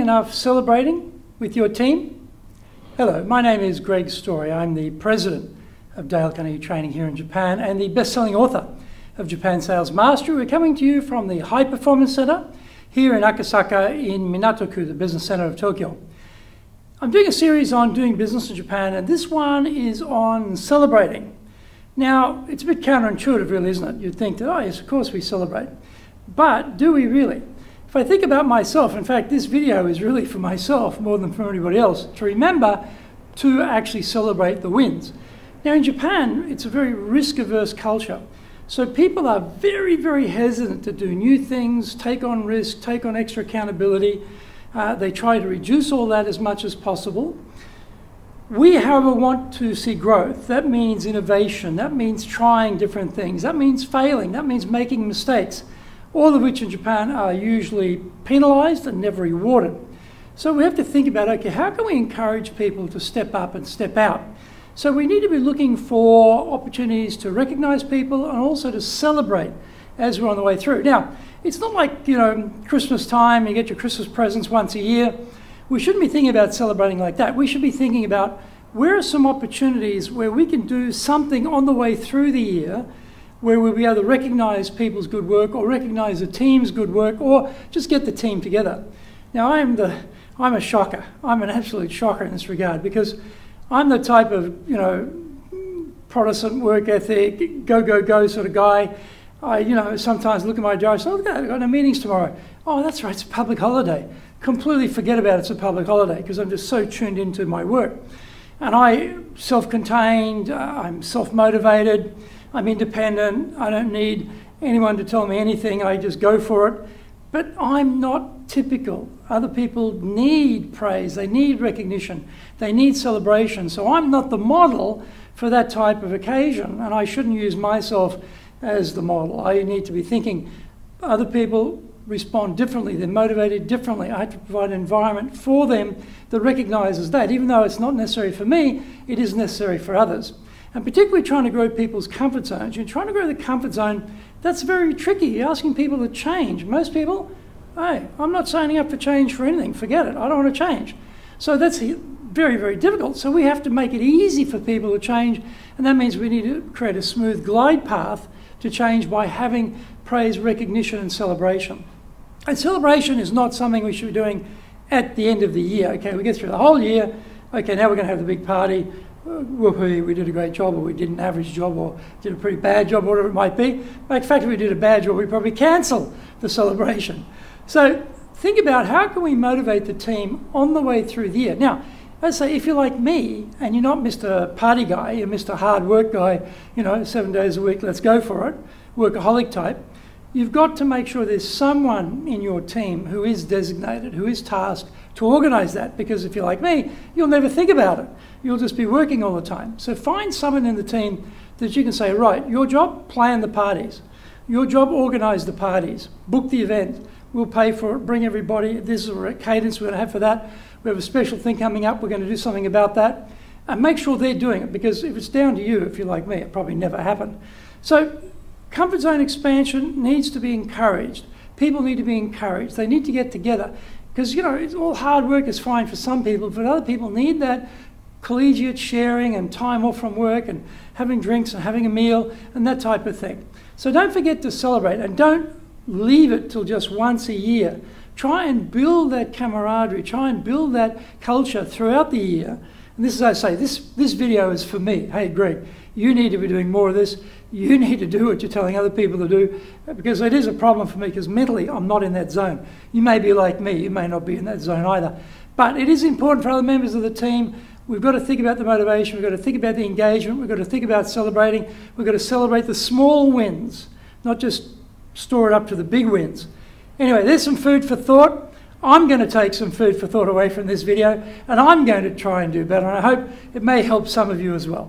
enough celebrating with your team? Hello, my name is Greg Story. I'm the president of Dale Carnegie Training here in Japan and the best-selling author of Japan Sales Mastery. We're coming to you from the High Performance Center here in Akasaka in Minato-ku, the business center of Tokyo. I'm doing a series on doing business in Japan, and this one is on celebrating. Now, it's a bit counterintuitive, really, isn't it? You'd think that, oh yes, of course we celebrate. But do we really? If I think about myself, in fact, this video is really for myself more than for anybody else, to remember to actually celebrate the wins. Now, in Japan, it's a very risk-averse culture. So people are very, very hesitant to do new things, take on risk, take on extra accountability. They try to reduce all that as much as possible. We, however, want to see growth. That means innovation. That means trying different things. That means failing. That means making mistakes, all of which in Japan are usually penalized and never rewarded. So we have to think about, okay, how can we encourage people to step up and step out? So we need to be looking for opportunities to recognize people and also to celebrate as we're on the way through. Now, it's not like, Christmas time, you get your Christmas presents once a year. We shouldn't be thinking about celebrating like that. We should be thinking about where are some opportunities where we can do something on the way through the year where we'll be able to recognize people's good work or recognize the team's good work or just get the team together. Now, I'm a shocker. I'm an absolute shocker in this regard because I'm the type of, Protestant work ethic, go, go, go sort of guy. I, sometimes look at my diary and say, oh, look at that, I've got no meetings tomorrow. Oh, that's right, it's a public holiday. Completely forget about it's a public holiday because I'm just so tuned into my work. And I'm self-contained, I'm self-motivated, I'm independent, I don't need anyone to tell me anything, I just go for it. But I'm not typical. Other people need praise, they need recognition, they need celebration. So I'm not the model for that type of occasion, and I shouldn't use myself as the model. I need to be thinking other people respond differently, they're motivated differently. I have to provide an environment for them that recognizes that. Even though it's not necessary for me, it is necessary for others. And particularly trying to grow people's comfort zones. You're trying to grow the comfort zone, that's very tricky. You're asking people to change. Most people, hey, I'm not signing up for change for anything. Forget it, I don't want to change. So that's very, very difficult. So we have to make it easy for people to change, and that means we need to create a smooth glide path to change by having praise, recognition, and celebration. And celebration is not something we should be doing at the end of the year. Okay, we get through the whole year. Okay, now we're going to have the big party. Whoopee, we did a great job, or we did an average job, or did a pretty bad job, whatever it might be. In fact, if we did a bad job, we probably cancel the celebration. So think about how can we motivate the team on the way through the year. Now, let's say if you're like me and you're not Mr. Party guy, you're Mr. Hard Work guy, 7 days a week, let's go for it, workaholic type, you've got to make sure there's someone in your team who is designated, who is tasked to organize that, because if you're like me, you'll never think about it. You'll just be working all the time. So find someone in the team that you can say, right, your job, plan the parties. Your job, organize the parties. Book the event. We'll pay for it, bring everybody. This is a cadence we're going to have for that. We have a special thing coming up. We're going to do something about that. And make sure they're doing it, because if it's down to you, if you're like me, it probably never happened. So comfort zone expansion needs to be encouraged. People need to be encouraged. They need to get together. Because, it's all hard work is fine for some people, but other people need that collegiate sharing and time off from work and having drinks and having a meal and that type of thing. So don't forget to celebrate, and don't leave it till just once a year. Try and build that camaraderie, try and build that culture throughout the year. And this is, as I say, this video is for me. Hey, Greg, you need to be doing more of this. You need to do what you're telling other people to do, because it is a problem for me, because mentally I'm not in that zone. You may be like me, you may not be in that zone either. But it is important for other members of the team. We've got to think about the motivation, we've got to think about the engagement, we've got to think about celebrating, we've got to celebrate the small wins, not just store it up to the big wins. Anyway, there's some food for thought. I'm going to take some food for thought away from this video, and I'm going to try and do better, and I hope it may help some of you as well.